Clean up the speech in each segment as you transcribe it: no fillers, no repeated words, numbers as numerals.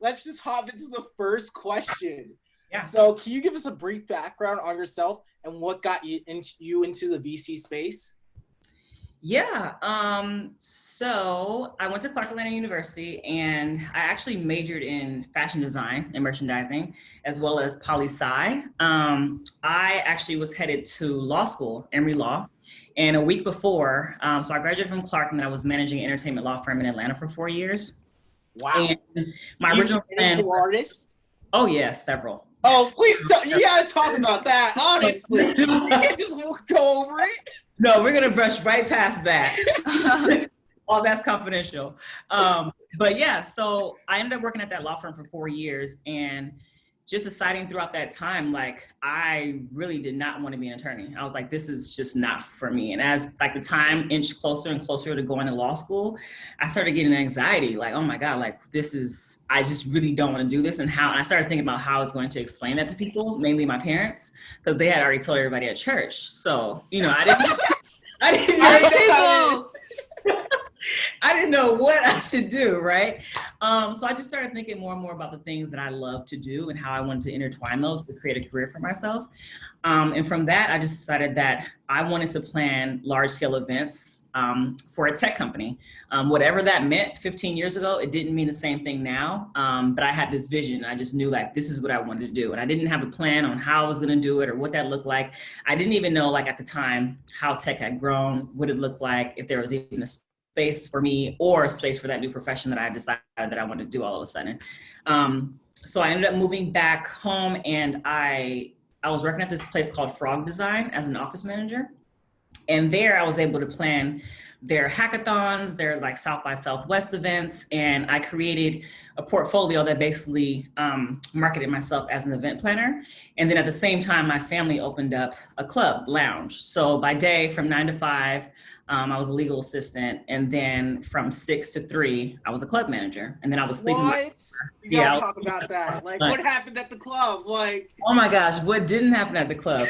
let's just hop into the first question. Yeah. So can you give us a brief background on yourself and what got you into the VC space? Yeah. So I went to Clark Atlanta University and I actually majored in fashion design and merchandising as well as poli-sci. I actually was headed to law school, Emory Law. And a week before, so I graduated from Clark and then I was managing an entertainment law firm in Atlanta for 4 years. Wow. And my Do you original know plan. artists? Oh, yeah, several. Oh, please you gotta talk about that, honestly. You can't just go over it. No, we're gonna brush right past that. All that's confidential. But yeah, so I ended up working at that law firm for 4 years and just deciding throughout that time, like I really did not want to be an attorney. I was like, this is just not for me. And as like the time inched closer and closer to going to law school, I started getting anxiety, like, oh my God, like I just really don't want to do this. And I started thinking about how I was going to explain that to people, mainly my parents, because they had already told everybody at church. So, I didn't know what I should do, right? So I just started thinking more and more about the things that I love to do and how I wanted to intertwine those to create a career for myself. And from that, I just decided that I wanted to plan large-scale events for a tech company. Whatever that meant 15 years ago, it didn't mean the same thing now. But I had this vision. I just knew like, this is what I wanted to do. And I didn't have a plan on how I was going to do it or what that looked like. I didn't even know like at the time how tech had grown, what it looked like, if there was even a space for me or a space for that new profession that I decided that I wanted to do all of a sudden. So I ended up moving back home and I was working at this place called Frog Design as an office manager. And there I was able to plan their hackathons, their like South by Southwest events. And I created a portfolio that basically marketed myself as an event planner. And then at the same time, my family opened up a club lounge. So by day from 9 to 5, I was a legal assistant, and then from 6 to 3, I was a club manager, and then I was sleeping. You gotta talk about that. Like, what happened at the club? Like, oh my gosh, what didn't happen at the club?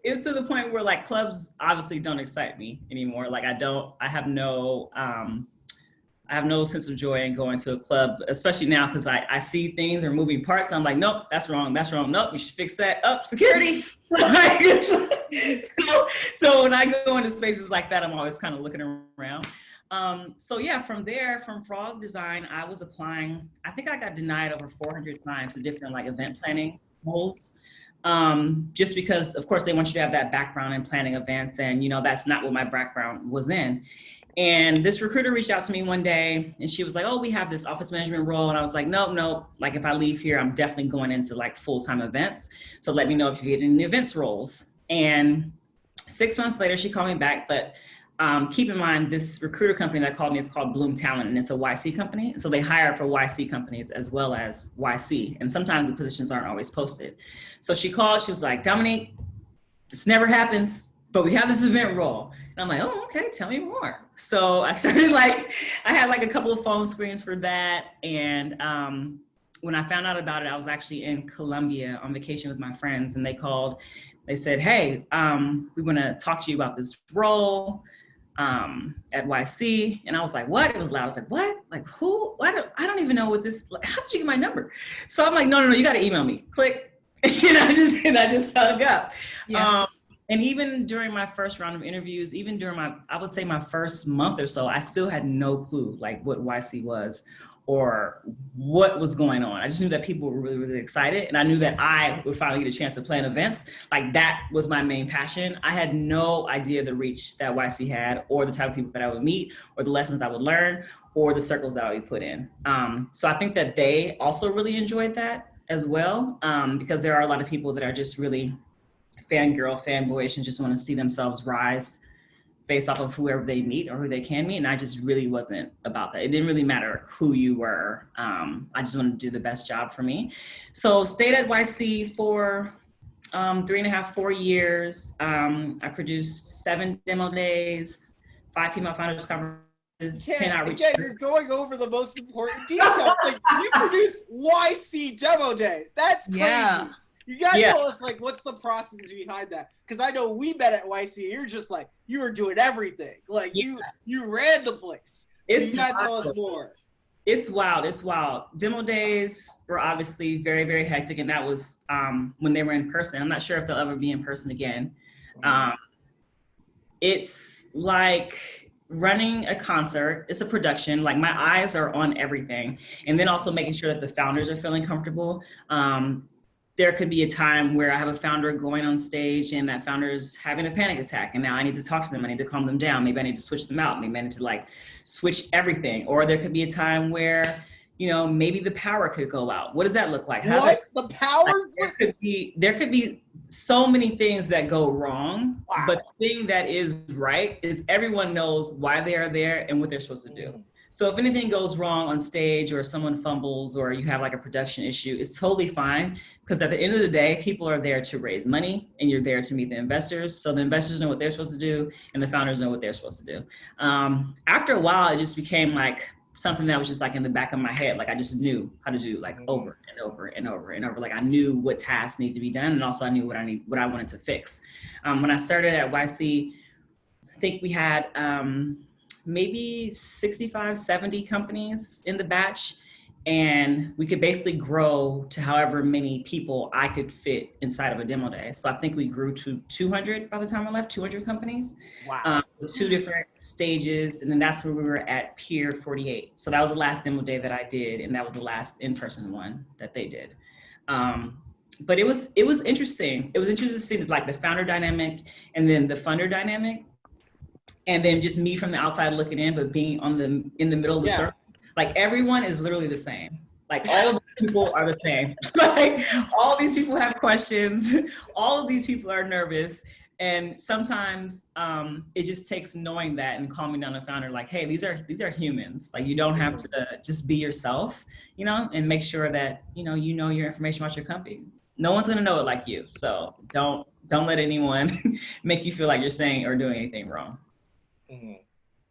It's to the point where like clubs obviously don't excite me anymore. Like I have no sense of joy in going to a club, especially now because I see things or moving parts. And I'm like, nope, that's wrong. Nope, you should fix that. Up, security. So when I go into spaces like that, I'm always kind of looking around. So yeah, from there, from Frog Design, I was applying. I think I got denied over 400 times to different like event planning roles. Just because, of course, they want you to have that background in planning events, and that's not what my background was in. And this recruiter reached out to me one day and she was like, oh, we have this office management role. And I was like, no. Like if I leave here, I'm definitely going into like full-time events. So let me know if you get any events roles. And 6 months later, she called me back. But keep in mind, this recruiter company that called me is called Bloom Talent, and it's a YC company. So they hire for YC companies as well as YC. And sometimes the positions aren't always posted. So she called, she was like, Domonique, this never happens, but we have this event role. And I'm like, oh, okay, tell me more. So I started I had like a couple of phone screens for that. And when I found out about it, I was actually in Colombia on vacation with my friends, and they called, they said, hey, we want to talk to you about this role at YC. And I was like, what? It was loud. I was like, what? Like who? What? I don't even know what this, like, how did you get my number? So I'm like, no, you got to email me. Click. And I just hung up. Yeah. And even during my first round of interviews, even during I would say my first month or so, I still had no clue like what YC was or what was going on. I just knew that people were really, really excited. And I knew that I would finally get a chance to plan events. Like that was my main passion. I had no idea the reach that YC had or the type of people that I would meet or the lessons I would learn or the circles that I would put in. So I think that they also really enjoyed that as well, because there are a lot of people that are just really fangirl, fanboyish, and just want to see themselves rise based off of whoever they meet or who they can meet. And I just really wasn't about that. It didn't really matter who you were. I just wanted to do the best job for me. So stayed at YC for 3.5, 4 years. I produced 7 demo days, 5 female founders conferences, 10 outreach. Again, you're going over the most important detail. Like you produced YC demo day. That's crazy. Yeah. You gotta tell us like what's the process behind that? Because I know we met at YC. You're just like you were doing everything. Like you ran the place. So you gotta tell us more. It's wild. It's wild. Demo days were obviously very, very hectic. And that was when they were in person. I'm not sure if they'll ever be in person again. It's like running a concert. It's a production. Like my eyes are on everything. And then also making sure that the founders are feeling comfortable. There could be a time where I have a founder going on stage and that founder is having a panic attack. And now I need to talk to them. I need to calm them down. Maybe I need to switch them out. Maybe I need to like switch everything. Or there could be a time where, you know, maybe the power could go out. What does that look like? The power? Like, there could be so many things that go wrong. Wow. But the thing that is right is everyone knows why they are there and what they're supposed to do. So if anything goes wrong on stage or someone fumbles or you have like a production issue, it's totally fine, because at the end of the day, people are there to raise money and you're there to meet the investors. So the investors know what they're supposed to do and the founders know what they're supposed to do. After a while, it just became like something that was just like in the back of my head. Like I just knew how to do like over and over and over and over. Like I knew what tasks needed to be done. And also I knew what I wanted to fix. When I started at YC, I think we had, maybe 65, 70 companies in the batch. And we could basically grow to however many people I could fit inside of a demo day. So I think we grew to 200 by the time I left, 200 companies. Wow. With 2 different stages. And then that's where we were at Pier 48. So that was the last demo day that I did. And that was the last in-person one that they did. But it was interesting. It was interesting to see like the founder dynamic and then the funder dynamic. And then just me from the outside looking in, but being in the middle of the circle. Like everyone is literally the same. Like all of the people are the same. Like all these people have questions. All of these people are nervous. And sometimes it just takes knowing that and calming down a founder like, hey, these are humans. Like you don't have to just be yourself, you know, and make sure that, you know your information about your company. No one's gonna know it like you. So don't let anyone make you feel like you're saying or doing anything wrong.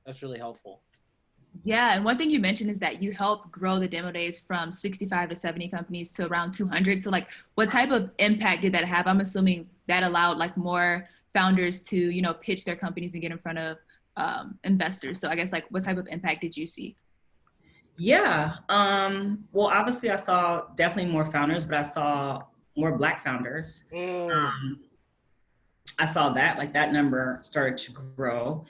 That's really helpful. Yeah, and one thing you mentioned is that you helped grow the demo days from 65 to 70 companies to around 200. So like, what type of impact did that have? I'm assuming that allowed like more founders to, you know, pitch their companies and get in front of investors. So I guess like, what type of impact did you see? Yeah, well, obviously I saw definitely more founders, but I saw more Black founders. I saw that number started to grow.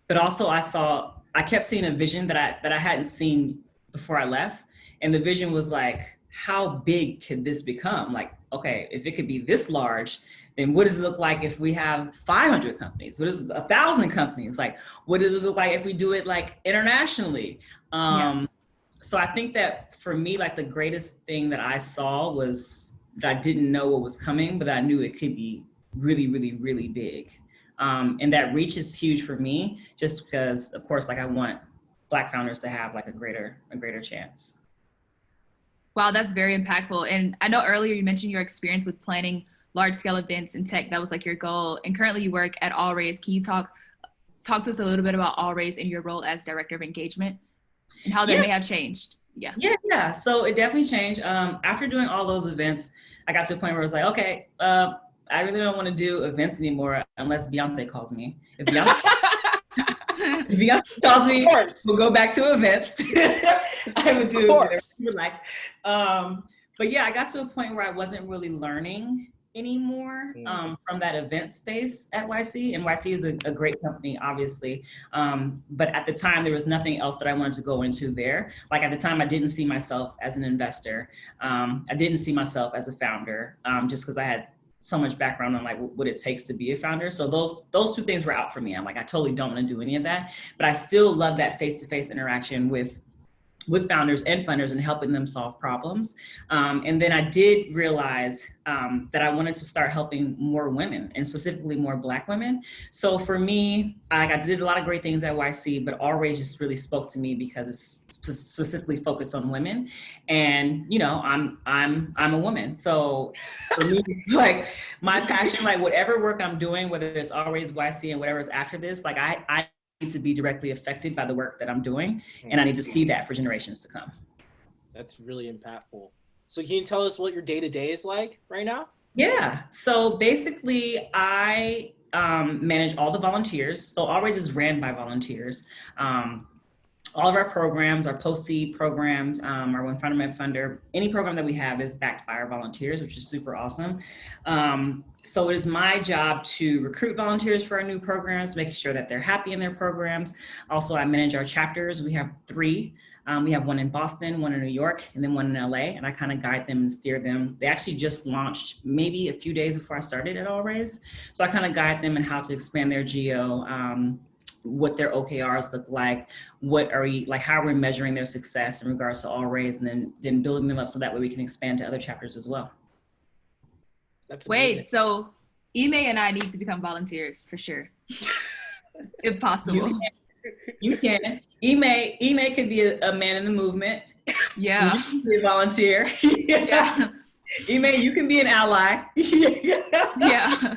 But also I kept seeing a vision that I hadn't seen before I left. And the vision was like, how big could this become? Like, okay, if it could be this large, then what does it look like if we have 500 companies? What is 1,000 companies? Like, what does it look like if we do it like internationally? So I think that for me, like the greatest thing that I saw was that I didn't know what was coming, but I knew it could be really, really, really big. And that reach is huge for me, just because, of course, like I want Black founders to have like a greater chance. Wow, that's very impactful. And I know earlier you mentioned your experience with planning large scale events in tech. That was like your goal. And currently you work at AllRaise. Can you talk to us a little bit about AllRaise and your role as director of engagement and how that may have changed? Yeah. So it definitely changed. After doing all those events, I got to a point where I was like, okay, I really don't want to do events anymore unless Beyonce calls me. If Beyonce calls me, we'll go back to events. I would do whatever you like. But yeah, I got to a point where I wasn't really learning anymore from that event space at YC. And YC is a great company, obviously. But at the time, there was nothing else that I wanted to go into there. Like at the time, I didn't see myself as an investor. I didn't see myself as a founder, just because I had so much background on like what it takes to be a founder. So those 2 things were out for me. I'm like, I totally don't want to do any of that, but I still love that face-to-face interaction with founders and funders and helping them solve problems. And then I did realize that I wanted to start helping more women and specifically more Black women. So for me, I did a lot of great things at YC, but AllRaise just really spoke to me because it's specifically focused on women. And, you know, I'm a woman. So for me, it's like my passion, like whatever work I'm doing, whether it's AllRaise, YC, and whatever's after this, like I need to be directly affected by the work that I'm doing. And I need to see that for generations to come. That's really impactful. So can you tell us what your day-to-day is like right now? Yeah. So basically I manage all the volunteers. So AllRaise is ran by volunteers. all of our programs, our post-seed programs, our When Founder Met Funder, any program that we have is backed by our volunteers, which is super awesome. So it is my job to recruit volunteers for our new programs, making sure that they're happy in their programs. Also, I manage our chapters. We have 3. We have one in Boston, one in New York, and then one in LA, and I kind of guide them and steer them. They actually just launched maybe a few days before I started at All Raise. So I kind of guide them in how to expand their geo, what their OKRs look like, what are we, like how we're measuring their success in regards to All Raise, and then building them up so that way we can expand to other chapters as well. That's amazing. Wait, so Ime and I need to become volunteers for sure, if possible. You can. Ime could be a man in the movement. Yeah. You can be a volunteer. Yeah. Ime, you can be an ally. Yeah.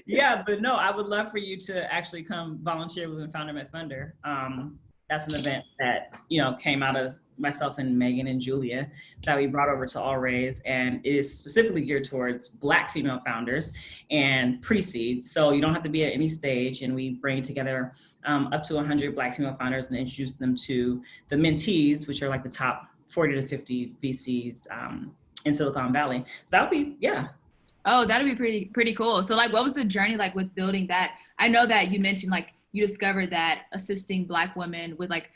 Yeah, but no, I would love for you to actually come volunteer with Founder Met Funder. That's an event that, came out of myself and Megan and Julia that we brought over to All Raise, and it is specifically geared towards Black female founders and pre-seed. So you don't have to be at any stage, and we bring together up to 100 Black female founders and introduce them to the mentees, which are like the top 40 to 50 VCs in Silicon Valley. So that would be, yeah. Oh, that'd be pretty cool. So like, what was the journey like with building that? I know that you mentioned like you discovered that assisting Black women with like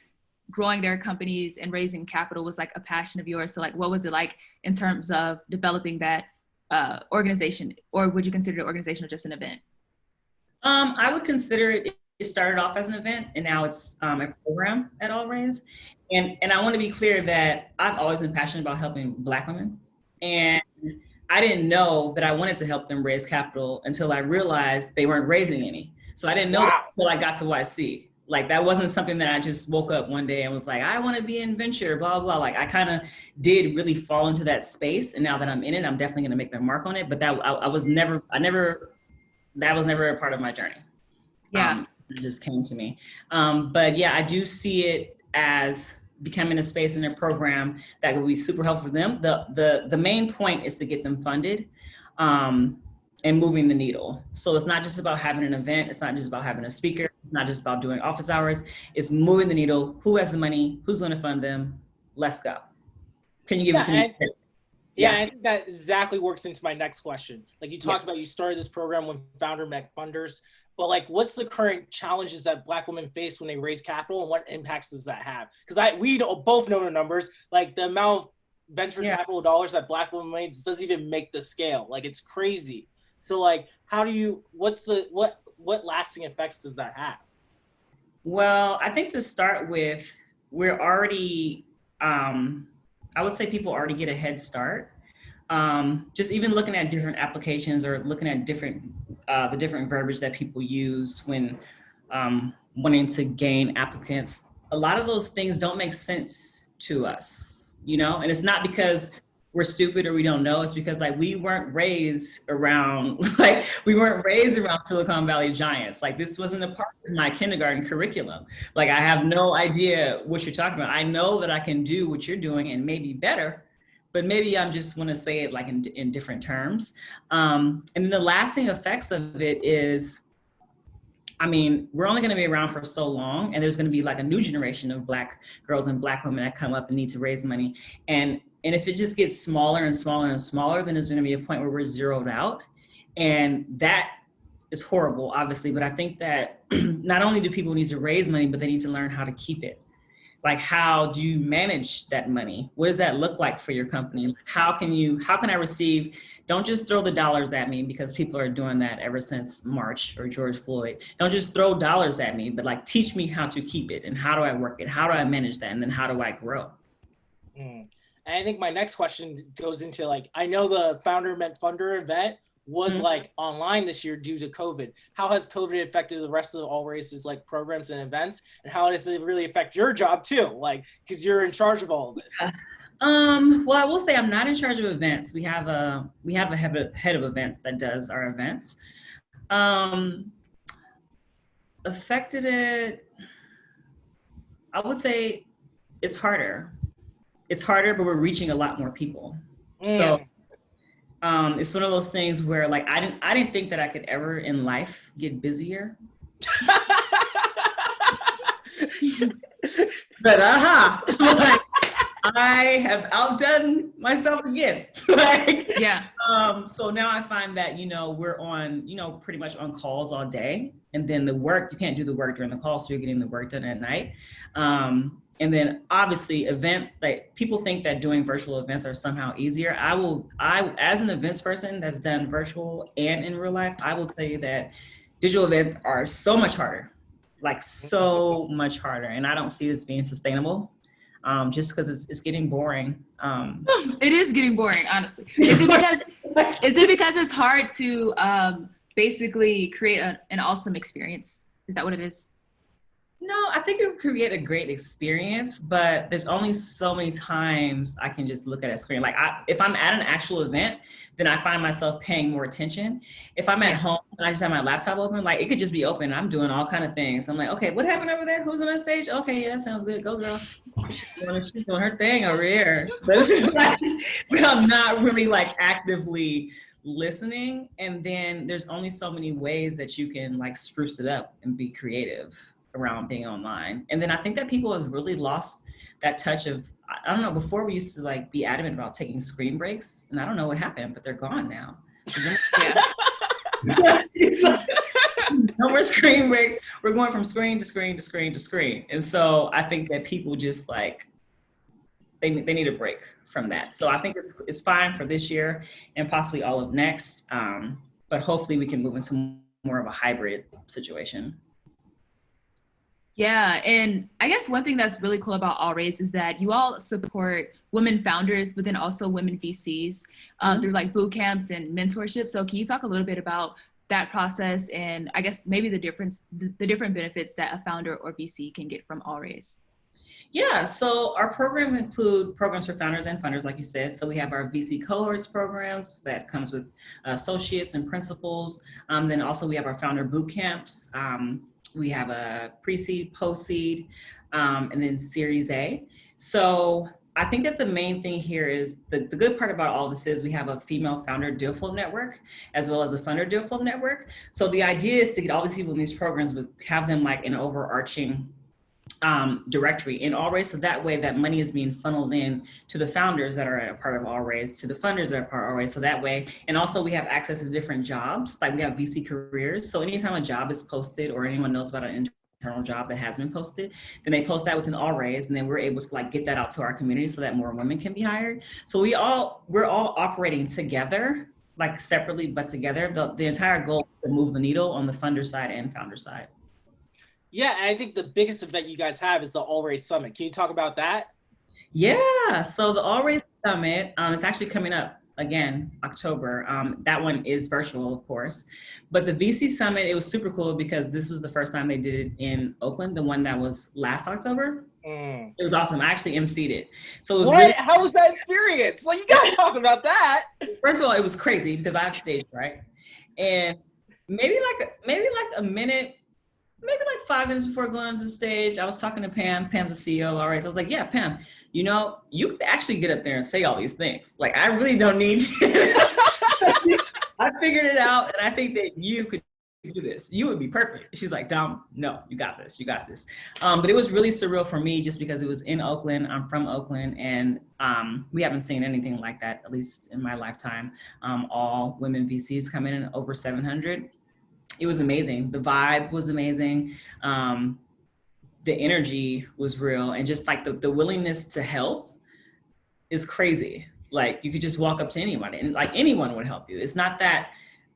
growing their companies and raising capital was like a passion of yours. So like, what was it like in terms of developing that organization, or would you consider the organization just an event? I would consider it started off as an event, and now it's a program at All Raise. And I want to be clear that I've always been passionate about helping Black women. And I didn't know that I wanted to help them raise capital until I realized they weren't raising any. So I didn't know that until I got to YC. Like, that wasn't something that I just woke up one day and was like, I want to be in venture, blah, blah. Like, I kind of did really fall into that space. And now that I'm in it, I'm definitely going to make my mark on it. But that was never a part of my journey. Yeah. It just came to me. But yeah, I do see it as becoming a space in a program that will be super helpful for them. The main point is to get them funded and moving the needle. So it's not just about having an event. It's not just about having a speaker. It's not just about doing office hours. It's moving the needle. Who has the money? Who's going to fund them? Let's go. Can you give it to me? Yeah, I think that exactly works into my next question. Like, you talked about, you started this program when Founder Met Funders, but like, what's the current challenges that Black women face when they raise capital, and what impacts does that have? Because we both know the numbers, like the amount of venture capital dollars that Black women made doesn't even make the scale. Like, it's crazy. So like, what lasting effects does that have? Well, I think to start with, we're already, I would say people already get a head start. Just even looking at different applications or looking at the different verbiage that people use when wanting to gain applicants. A lot of those things don't make sense to us, and it's not because we're stupid or we don't know. It's because like we weren't raised around Silicon Valley giants. Like, this wasn't a part of my kindergarten curriculum. Like, I have no idea what you're talking about. I know that I can do what you're doing and maybe better, but maybe I'm just want to say it like in different terms. And then the lasting effects of it is, I mean, we're only going to be around for so long, and there's going to be like a new generation of Black girls and Black women that come up and need to raise money. And if it just gets smaller and smaller and smaller, then there's going to be a point where we're zeroed out. And that is horrible, obviously. But I think that not only do people need to raise money, but they need to learn how to keep it. Like, how do you manage that money? What does that look like for your company? How can I receive? Don't just throw the dollars at me, because people are doing that ever since March or George Floyd. Don't just throw dollars at me, but like, teach me how to keep it, and how do I work it? How do I manage that? And then how do I grow? And I think my next question goes into like, I know the Founder Met Funder event was like online this year due to COVID. How has COVID affected the rest of the All Races like programs and events? And how does it really affect your job too? Like, because you're in charge of all of this. Well, I will say I'm not in charge of events. We have a head of events that does our events. Affected it, I would say it's harder. It's harder, but we're reaching a lot more people. So it's one of those things where like, I didn't think that I could ever in life get busier. But like, I have outdone myself again. Like, yeah. So now I find that, you know, we're on, you know, pretty much on calls all day. And then the work, you can't do the work during the call, so you're getting the work done at night. And then obviously events, like people think that doing virtual events are somehow easier. I, as an events person that's done virtual and in real life, I will tell you that digital events are so much harder, like so much harder. And I don't see this being sustainable. Just because it's getting boring. It is getting boring, honestly. Is it because it's hard to basically create an awesome experience? Is that what it is? No, I think it would create a great experience, but there's only so many times I can just look at a screen. Like if I'm at an actual event, then I find myself paying more attention. If I'm at home and I just have my laptop open, like it could just be open. I'm doing all kind of things. I'm like, okay, what happened over there? Who's on that stage? Okay, yeah, that sounds good. Go girl. She's doing her thing over here. But I'm not really like actively listening. And then there's only so many ways that you can like spruce it up and be creative around being online. And then I think that people have really lost that touch of, I don't know, before we used to like be adamant about taking screen breaks, and I don't know what happened, but they're gone now. No more screen breaks. We're going from screen to screen to screen to screen. And so I think that people just like, they need a break from that. So I think it's fine for this year and possibly all of next. But hopefully we can move into more of a hybrid situation. Yeah, and I guess one thing that's really cool about All Raise is that you all support women founders, but then also women VCs through like boot camps and mentorship. So can you talk a little bit about that process and I guess maybe the different benefits that a founder or VC can get from All Raise? Yeah, so our programs include programs for founders and funders, like you said. So we have our VC cohorts programs that comes with associates and principals. Then also we have our founder boot camps. We have a pre-seed, post-seed, and then Series A. So I think that the main thing here is the good part about all this is we have a female founder deal flow network as well as a funder deal flow network. So the idea is to get all these people in these programs, but have them like an overarching directory in All Raise, so that way that money is being funneled in to the founders that are a part of All Raise, to the funders that are part of All Raise, so that way, and also we have access to different jobs, like we have VC careers, so anytime a job is posted or anyone knows about an internal job that has been posted, then they post that within All Raise, and then we're able to like get that out to our community so that more women can be hired. So we're all operating together, like separately but together. The entire goal is to move the needle on the funder side and founder side. Yeah, and I think the biggest event you guys have is the All Raise Summit. Can you talk about that? Yeah, so the All Raise Summit is actually coming up again, October. That one is virtual, of course. But the VC Summit, it was super cool because this was the first time they did it in Oakland, the one that was last October. It was awesome. I actually emceed it. So it was how was that experience? Like, you gotta talk about that. First of all, it was crazy because I have stage fright. And maybe like a minute, maybe like 5 minutes before going onto the stage, I was talking to Pam. Pam's the CEO. All right. So I was like, yeah, Pam, you know, you could actually get up there and say all these things. Like, I really don't need to. I figured it out. And I think that you could do this. You would be perfect. She's like, Dom, no, you got this. You got this. But it was really surreal for me just because it was in Oakland. I'm from Oakland. And we haven't seen anything like that, at least in my lifetime. All women VCs come in over 700. It was amazing. The vibe was amazing. The energy was real. And just like the willingness to help is crazy. Like you could just walk up to anyone and like anyone would help you. It's not that,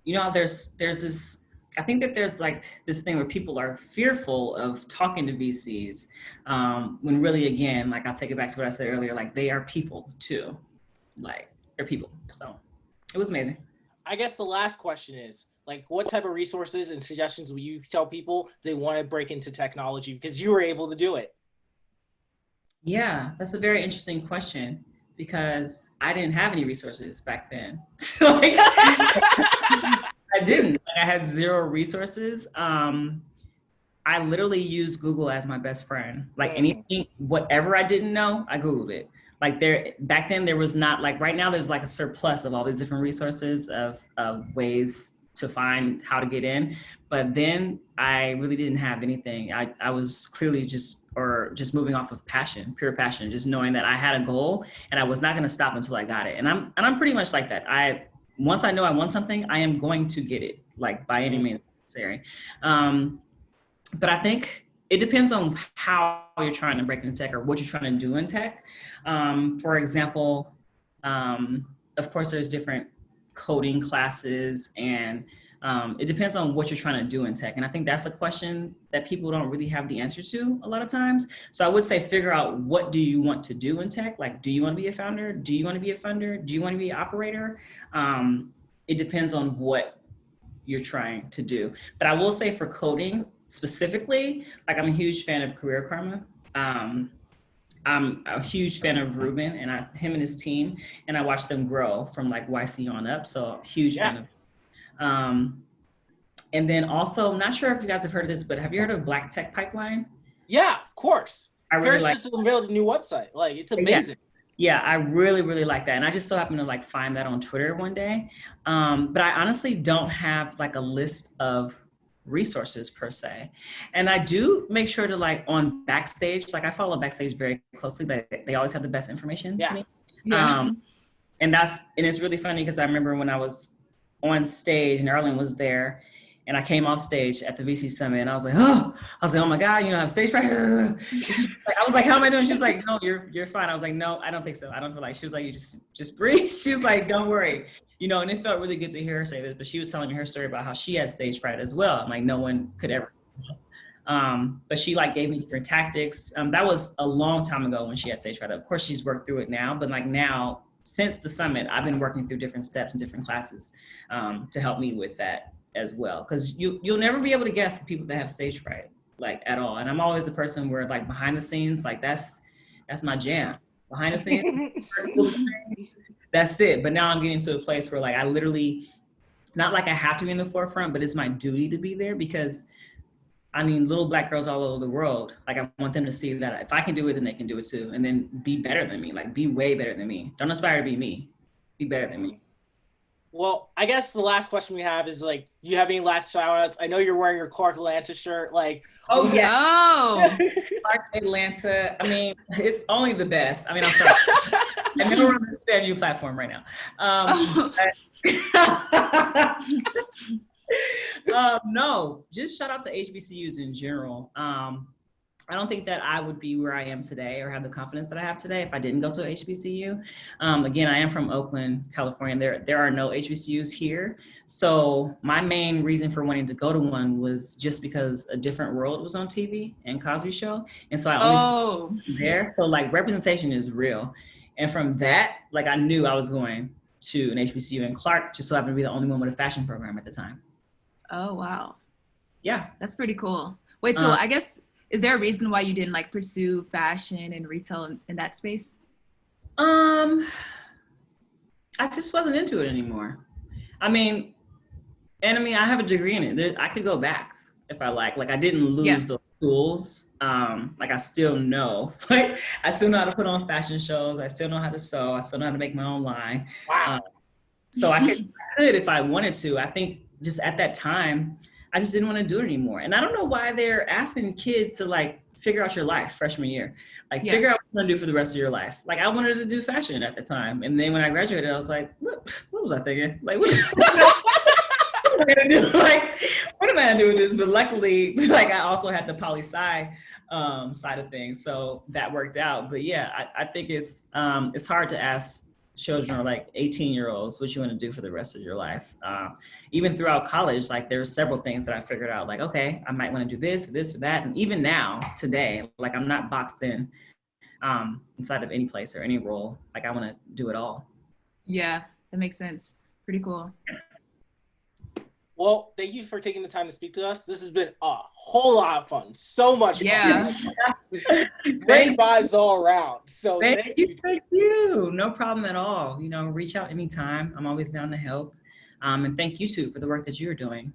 you know, there's this, I think that there's like this thing where people are fearful of talking to VCs when really, again, like I'll take it back to what I said earlier, like they are people too. Like they're people. So it was amazing. I guess the last question is, like, what type of resources and suggestions will you tell people they want to break into technology because you were able to do it? Yeah, that's a very interesting question because I didn't have any resources back then. So like, I didn't. Like, I had zero resources. I literally used Google as my best friend. Like anything, whatever I didn't know, I Googled it. Like back then there was not, like right now there's like a surplus of all these different resources of ways to find how to get in. But then I really didn't have anything. I was clearly just or just moving off of passion, pure passion, just knowing that I had a goal and I was not going to stop until I got it. And I'm pretty much like that. Once I know I want something, I am going to get it, like by any means necessary. But I think it depends on how you're trying to break into tech or what you're trying to do in tech. For example, of course, there's different coding classes, and it depends on what you're trying to do in tech. And I think that's a question that people don't really have the answer to a lot of times. So I would say figure out, what do you want to do in tech? Like, do you want to be a founder? Do you want to be a funder? Do you want to be an operator? It depends on what you're trying to do. But I will say for coding specifically, like I'm a huge fan of Career Karma. I'm a huge fan of Ruben and him and his team, and I watched them grow from like YC on up. So huge fan of. And then also, not sure if you guys have heard of this, but have you heard of Black Tech Pipeline? Yeah, of course. I really like. Just unveiled a new website. Like, it's amazing. Yeah, I really, really like that. And I just so happened to like find that on Twitter one day. But I honestly don't have like a list of resources per se. And I do make sure to like on Backstage, like I follow Backstage very closely. They always have the best information to me. Yeah. And it's really funny because I remember when I was on stage and Erlen was there, and I came off stage at the VC Summit, and I was like, oh my God, I have stage fright. I was like, how am I doing? She was like, no, you're fine. I was like, no, I don't think so. I don't feel like. She was like, you just breathe. She was like, don't worry. And it felt really good to hear her say this, but she was telling me her story about how she had stage fright as well. I'm like, no one could ever. But she like gave me different tactics. That was a long time ago when she had stage fright. Of course, she's worked through it now, but like now, since the summit, I've been working through different steps and different classes to help me with that as well. Because you'll never be able to guess the people that have stage fright, like at all. And I'm always a person where like behind the scenes, like that's my jam. Behind the scenes, that's it. But now I'm getting to a place where like I literally, not like I have to be in the forefront, but it's my duty to be there, because little Black girls all over the world, like I want them to see that if I can do it, then they can do it too. And then be better than me, like be way better than me. Don't aspire to be me, be better than me. Well, I guess the last question we have is like, you have any last shout outs? I know you're wearing your Clark Atlanta shirt. Like, oh yeah. Clark Atlanta. It's only the best. I'm sorry. I never understand your platform right now. No, just shout out to HBCUs in general. I don't think that I would be where I am today or have the confidence that I have today if I didn't go to a HBCU. Again, I am from Oakland, California. There are no HBCUs here. So my main reason for wanting to go to one was just because A Different World was on TV and Cosby Show. And so I only there. So like representation is real. And from that, like I knew I was going to an HBCU, and Clark just so happened to be the only one with a fashion program at the time. Oh, wow. Yeah. That's pretty cool. Wait, so I guess, is there a reason why you didn't like pursue fashion and retail in that space? I just wasn't into it anymore. I have a degree in it. I could go back if I like I didn't lose those tools. Like I still know, like I still know how to put on fashion shows. I still know how to sew. I still know how to make my own line. Wow. So I could if I wanted to. I think just at that time, I just didn't want to do it anymore. And I don't know why they're asking kids to like figure out your life freshman year. Like figure out what you're gonna do for the rest of your life. Like I wanted to do fashion at the time. And then when I graduated, I was like, what was I thinking? Like what am I gonna do? Like, what am I gonna do with this? But luckily, like I also had the poli-sci side of things. So that worked out. But yeah, I think it's hard to ask children or like 18-year-olds what you want to do for the rest of your life. Even throughout college, like there's several things that I figured out, like, okay, I might want to do this or that. And even now, today, like I'm not boxed in inside of any place or any role. Like I want to do it all. Yeah, that makes sense. Pretty cool. Well, thank you for taking the time to speak to us. This has been a whole lot of fun. So much fun. Yeah. Great vibes all around. So thank you. No problem at all. Reach out anytime. I'm always down to help. And thank you too for the work that you're doing.